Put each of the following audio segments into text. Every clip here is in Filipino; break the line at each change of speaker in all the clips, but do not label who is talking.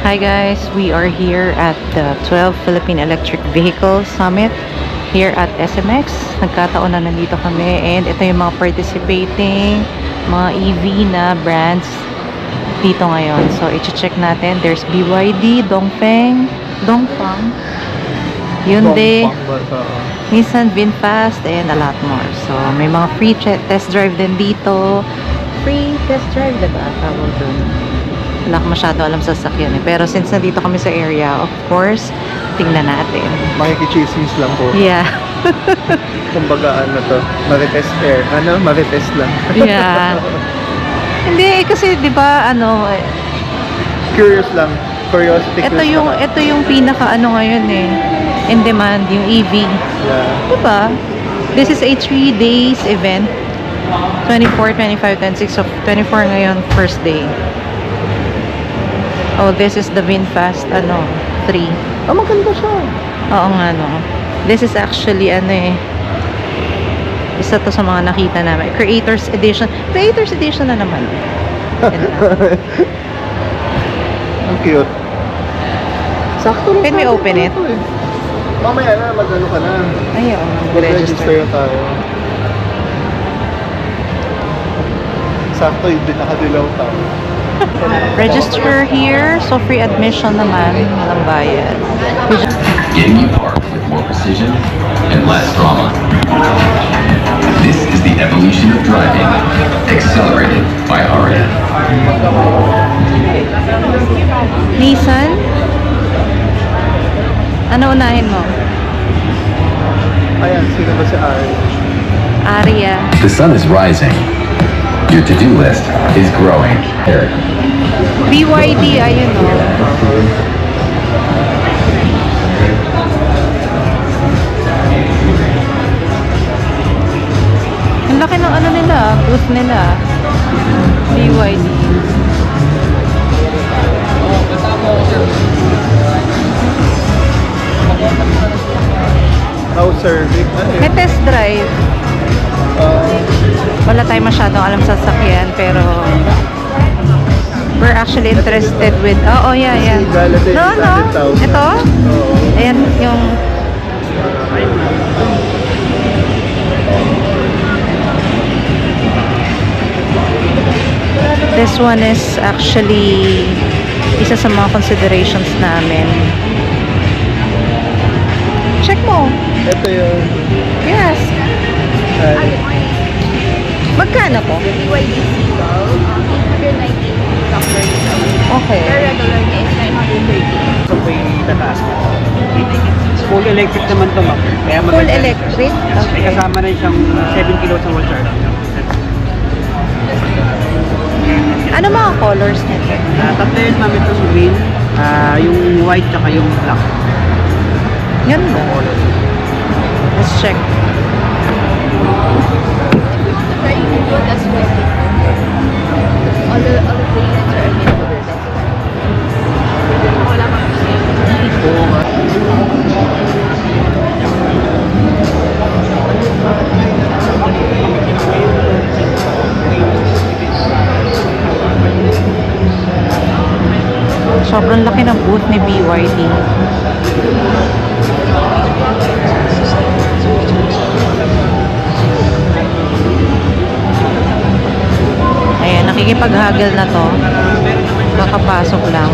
Hi guys, we are here at the 12 Philippine Electric Vehicle Summit here at SMX. Nagkataon na nandito kami and ito yung mga participating mga EV na brands dito ngayon. So i-check natin. There's BYD, Dongfeng, Hyundai, Nissan, VinFast, and a lot more. So may mga free test drive din dito. Free test drive, diba? Tawag dun. Wala ko masyado alam sa sasakyan eh. Pero since nandito kami sa area, of course, tingnan natin.
Makikichismis lang po.
Yeah.
Kumbaga ano to, marites air. Marites lang.
Yeah. Hindi, kasi di ba ano,
Curious lang. Curiosity.
ito yung pinaka ano ngayon eh, in demand, yung EV.
Yeah.
Diba? This is a 3 days event. 24, 25, 26 of 24 ngayon, first day. Oh, this is the VinFast, 3.
Oh, maganda siya.
Oo nga, no. This is actually, isa to sa mga nakita namin. Creators Edition. Creators Edition na naman.
Ang cute. Sakto lang.
Can we open it?
Mamaya na, mag-ano ka na.
Ayaw,
Mag-register tayo. Sakto, hindi nakadilaw tayo.
Register here. So, free admission naman. Walang bayad.
Getting you parked with more precision and less drama. This is the evolution of driving, accelerated by RF.
Nissan? Ano unahin mo?
Ayan, sino ba si Ari?
Aria.
The sun is rising. Your to-do list is growing. There.
BYD, ayun o. Ang laki ng ano nila, booth nila. BYD.
How serving?
May test drive. Wala tayong masyadong alam sa sasakyan, pero we're actually interested with, yeah. No. Ito? Ayan, yung this one is actually isa sa mga considerations namin. Check mo.
Ito yung...
Yes. Magkano po?
BYD Seagull, 819 doctor.
Okay.
Their regular niya is 930.
So, may tataas mo. Full electric naman ito, ma'am. Kaya
Full
maganda-
electric?
Yes, may kasama rin siyang 7 kilos ng wall charge.
Ano mga colors nito?
Tatlo yun, ma'am, ito sa green, yung white, tsaka yung black.
Ganda. Let's check.
Very good as well. All the units are available. Wala kang
Sobrang laki ng booth ni BYD. Ayan, nakikipag-haggle na to. Makapasok lang.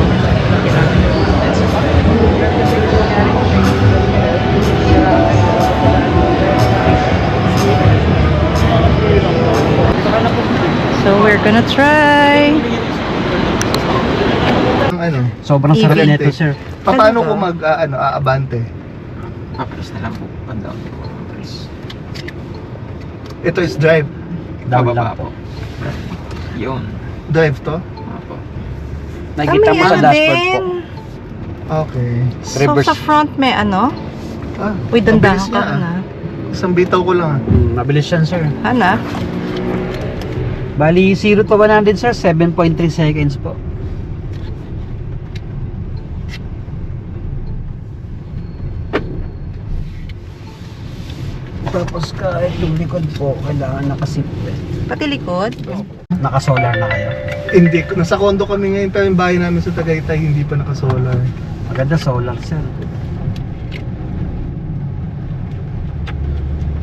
So, we're gonna try.
Ano?
Sobrang sarap
EV.
nito, sir.
Paano ko aabante?
Practice na lang po. Down.
Ito is drive.
Down lang po.
Yun.
Drive to?
Apo.
Nakikita mo sa dashboard po.
Okay.
So,
Reverse.
sa front may Uy, dandahan
mabilis
ka
nga,
na.
Isang bitaw ko lang.
Mabilis yan, sir.
Hanap.
Bali, 0 to 100, sir, 7.3 seconds po. Tapos kahit yung likod po, kailangan nakaseatbelt.
Pati likod.
Naka-solar na kayo.
Hindi, nasa condo kami ngayon pero yung bahay namin sa Tagaytay hindi pa naka-solar.
Maganda solar, sir.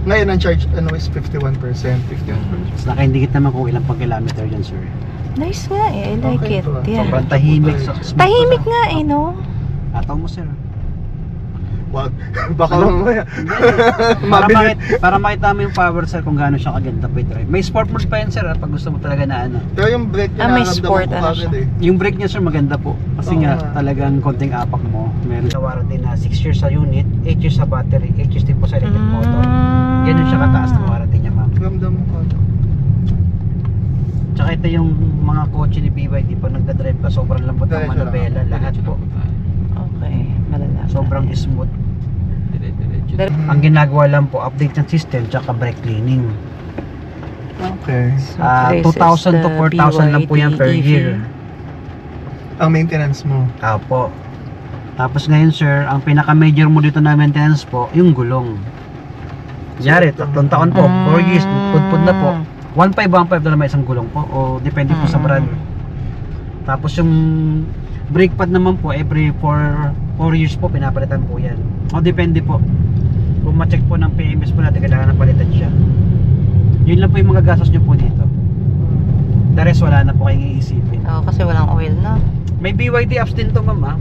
Ngayon ang charge is 51%. 51%.
Tapos nakaindikit naman kung ilang pag-kilometer yan, sir.
Nice nga eh. I like
Okay
it.
to,
Yeah.
Sobrang tahimik. Smooth
Tahimik
pa
nga eh, no?
Ataw mo, sir.
Wag, baka mamaya.
Para,
Mabilis.
para makita mo yung power, sir, kung gaano siya kaganda po drive. May sport mode pa yan, sir, pag gusto mo talaga na ano.
Pero yung brake niya
may
nararamdaman
sport,
ko
ano
kagad
siya?
eh.
Yung brake niya, sir, maganda po. Kasi
Oo
nga,
nga.
talagang konting apak mo. Meron sa warranty na 6 years sa unit, 8 years sa battery, 8 years din po sa electric motor. Ganun siya kataas ng warranty niya, ma'am.
Ramdam mo ka.
Tsaka ito yung mga kotse ni BYD, pag nagdadrive ka, sobrang lambot ng
Diretso lang.
manubela, lahat po.
Okay, malala.
Sobrang smooth.
Dire-diretso.
Ang ginagawa lang po, update ng system, tsaka brake cleaning.
Okay.
So, this
2,000
is
to
the
4,000 lang po yan per
BYD
year.
Ang maintenance mo.
Apo. Tapos ngayon, sir, ang pinaka-major mo dito na maintenance po, yung gulong. Yari, 3 taon po, 4 years, pudpud na po. 1.5 na naman isang gulong po, o depende po sa brand. Tapos yung brake pad naman po, every 4 years po, pinapalitan po yan. O depende po. Kung ma-check po ng PMS po natin, kailangan na palitan siya. Yun lang po yung mga gastos nyo po dito. The rest, wala na po kayong iisipin.
Oh, kasi walang oil na.
May BYD apps din to, ma'am.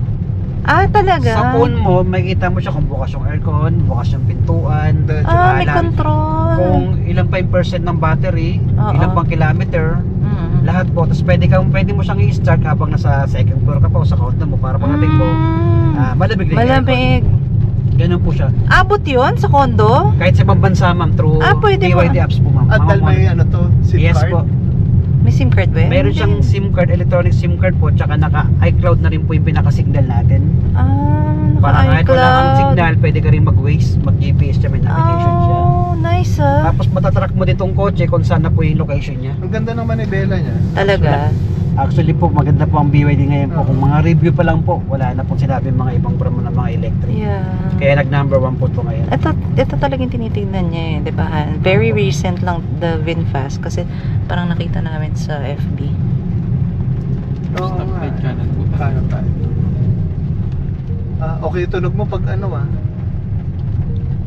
Ah, talaga?
Sa phone mo, makikita mo siya kung bukas yung aircon, bukas yung pintuan,
Ah, may
alam
control.
kung ilang pa yung percent ng battery,
Oo.
ilang pang kilometer,
Mm.
lahat po. Tapos pwede mo siyang i-start habang nasa second floor ka pa o sa condo mo para pagdating mo, malamig na yung aircon.
Malamig.
Ganun po siya.
Abot yun sa condo?
Kahit sa ibang bansa, ma'am, through
Pwede
BYD
mo.
apps po, ma'am.
At dahil may
Mamamon-
ano to, SIM
Yes
card.
po.
May SIM card ba yun?
Meron siyang SIM card, electronic SIM card po, tsaka naka-iCloud na rin po yung pinaka-signal natin. Para kahit wala kang signal, pwede ka rin mag-Waze, mag-GPS siya, may navigation siya.
Oh, nice ah.
Tapos matatrack mo din tong kotse kung saan na po yung location niya.
Ang ganda ng manibela niya.
Talaga?
Actually po, maganda po ang BYD ngayon po. Kung mga review pa lang po, wala na pong sinabi mga ibang brand ng mga electric.
Yeah.
Kaya nag-number 1 po ito ngayon.
Ito talagang tinitingnan niya eh, di ba? Very recent lang the VinFast kasi parang nakita namin sa FB.
Oo
Stop
nga.
right kanan po tayo.
Kanan tayo. Okay, tunog mo pag ano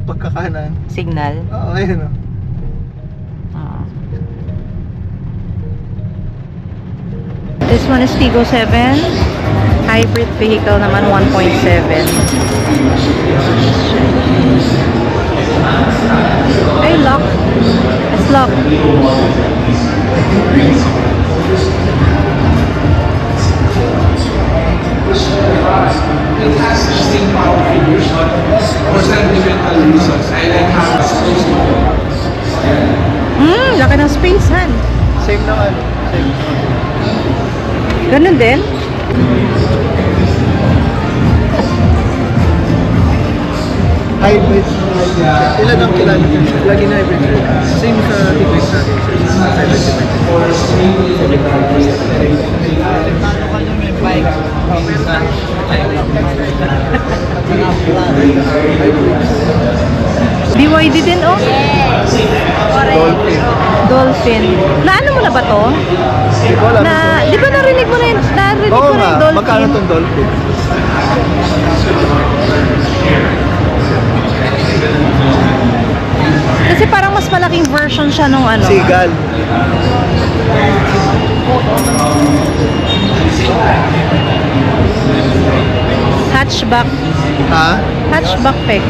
pagkakanan.
Signal.
Oo, ayun
Ah. This one is Tiggo 7. Hybrid vehicle naman 1.7. Ay, lock. It's locked.
It has 16 power figures, but for sentimental reasons, I like how it's close to home.
Laki ng space, han.
Same na ano. Same.
Ganun din.
Hybrid. Ilan ang kilala? Lagi na hybrid. Same sa Tigwis natin.
BYD din, oh.
Dolphin.
Dolphin. Naano mo na ba to?
Hindi ko alam.
Di ba narinig mo na yun? Narinig
Oo
mo na
nga,
yung Dolphin?
magkano tong Dolphin?
Kasi parang mas malaking version siya nung ano.
Seagull.
Hatchback.
Ha?
Hatchback peg.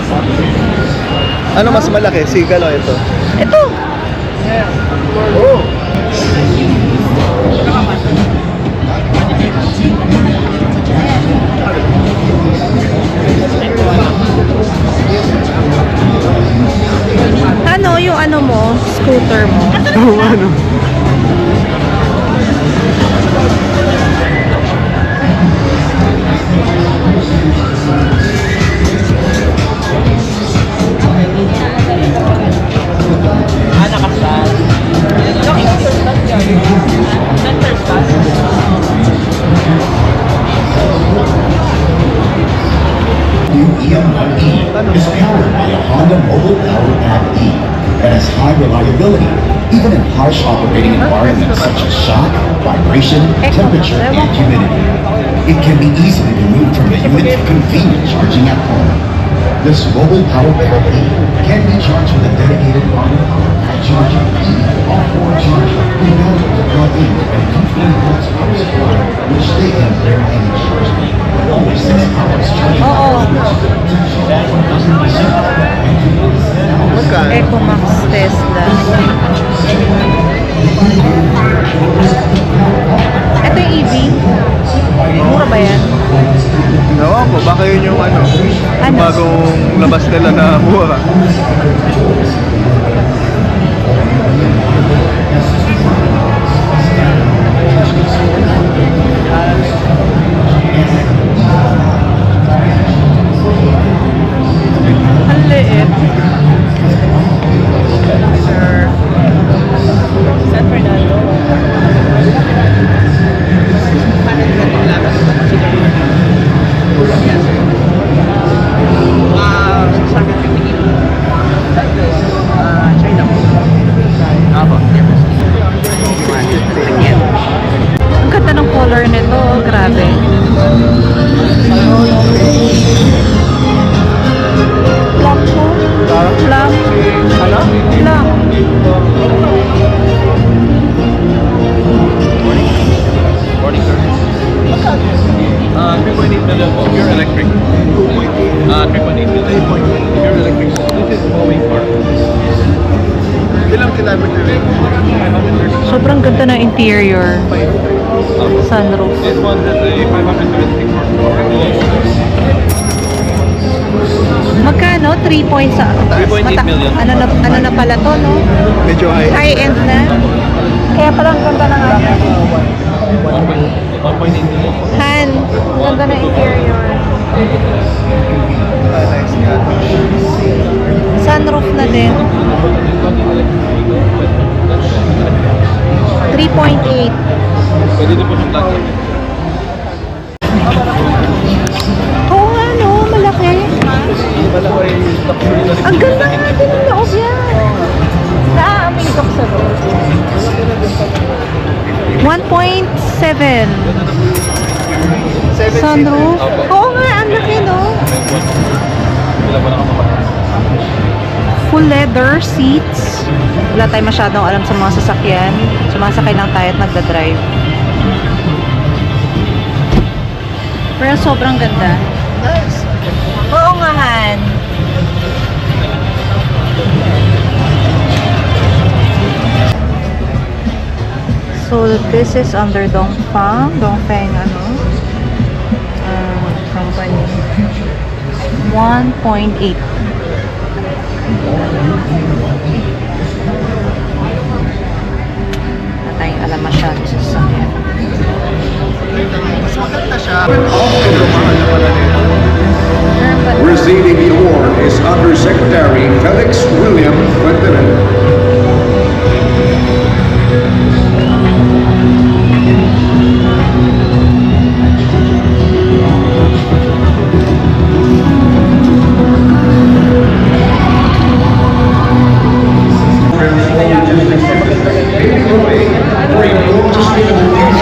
Ano mas malaki? Seagull o ito?
Ito.
Oh!
Ano yung ano mo? Scooter mo?
Oo, ano?
New EM1E is powered by a Honda Mobile Power Pack E that has high reliability, even in harsh operating environments such as shock, vibration, temperature, and humidity. It can be easily removed from the unit for convenient charging at home. This mobile power battery can be charged with a dedicated power charger, off-board charger, available to plug in and comfortably holds power supply, which they can barely charge. Only 6 hours charging.
Ecomax Tesla. Ito yung EV. Mura ba yan?
Ewan ko, baka yun yung ano? Yung bagong labas nila na mura.
Ang liit. Sir. San Fernando. Ang ganda ng color nito, oh, grabe. Plum po? Plum?
Ano?
Plum.
3.8 million po, pure electric. 3.8 million. Pure electric. This is moving car.
Ilang kilometer rin?
Sobrang ganda ng interior. Sunroof.
This one has a 576 horsepower.
Magkano? 3 points sa
3.8 million.
Ano na pala to, no?
Medyo high.
High-end na. Kaya parang ganda ng ano.
1.8 million.
Han, ganda ng interior.
Nice nga.
Sunroof na din. 3.8.
Pwede din po siyang plug in.
Oo nga, no? Malaki. Ang ganda nga din ng loob yan. Naaamin ko sa loob. 1.7. Sunroof. Oo nga, ang laki, no? Full leather seats. Wala tayo masyadong alam sa mga sasakyan. Sumasakay lang tayo at nagda-drive. Pero sobrang ganda. Oo nga, Han. So, this is under Dongfeng company. 1.8. Na tayong alam masyado sa sasakyan.
Mas maganda siya. Pero mahal na pala nito.
Receiving the award is Undersecretary Felix William Quintin.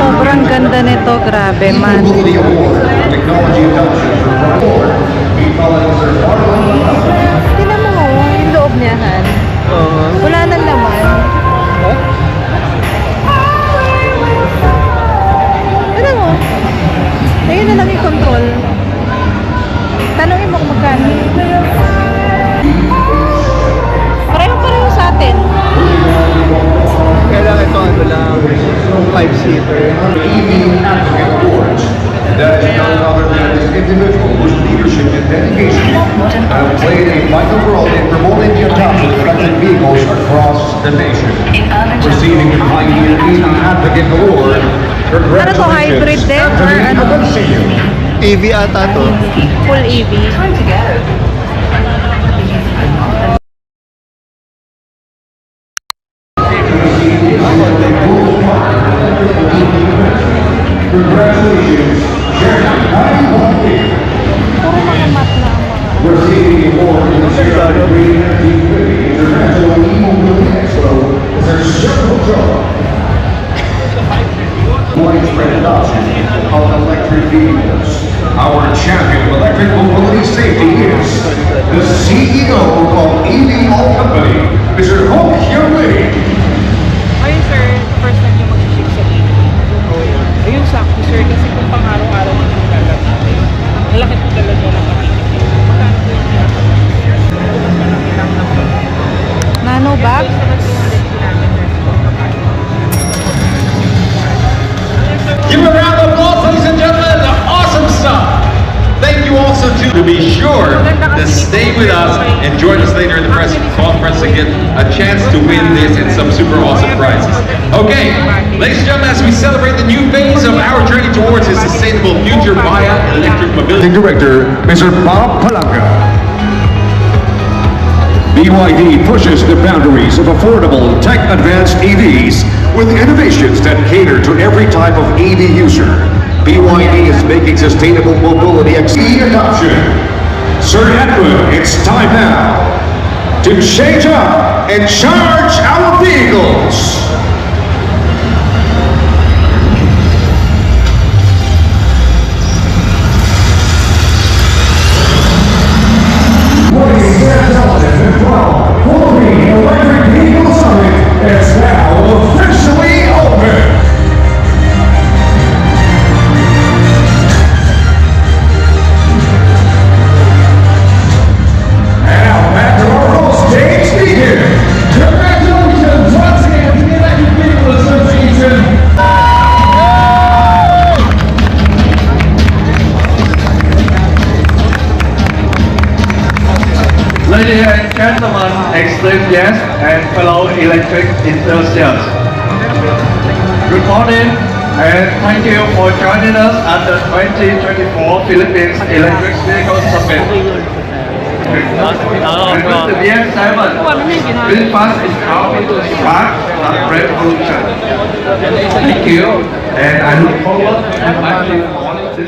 Sobrang ganda nito, grabe man. Tingnan mo, yung loob niya, Han. Wala nang laman. Tingnan mo. Ayun na lang yung control. Tanungin mo kung magkano. Pareho-pareho sa atin.
Kaya lang ito ano lang, 5-seater.
That is none other than this individual whose leadership and dedication have played a vital role in promoting the adoption of electric vehicles across the nation. Receiving the Pioneer EV Advocate Award.
Ano to, hybrid din? Or ano?
EV ata to.
Full EV.
Congratulations, Chairman.
Puro mga mat na ang mga.
Receiving the award in the Green Energy International E-Mobility Expo.
bag.
Give a round of applause, ladies and gentlemen. Awesome stuff. Thank you also to be sure to stay with us and join us later in the press conference to get a chance to win this and some super awesome prizes. Okay, ladies and gentlemen, as we celebrate the new phase of our journey towards a sustainable future via electric mobility. Director, Mr. Bob Palanga. BYD pushes the boundaries of affordable, tech-advanced EVs with innovations that cater to every type of EV user. BYD is making sustainable mobility exceed adoption. Sir Edwin, it's time now to change up and charge our vehicles. Philippine Electric Vehicle Summit is now officially open. And now back to our host, Dave Speaker. Congratulations once again to the Electric Vehicle Association.
Ladies and gentlemen, enthusiasts and fellow electric enthusiasts. Good morning and thank you for joining us at the 2024 Philippines Electric Vehicle Summit. And with the BM7, VinFast is coming to spark a revolution. Thank you, and I look forward to inviting you all to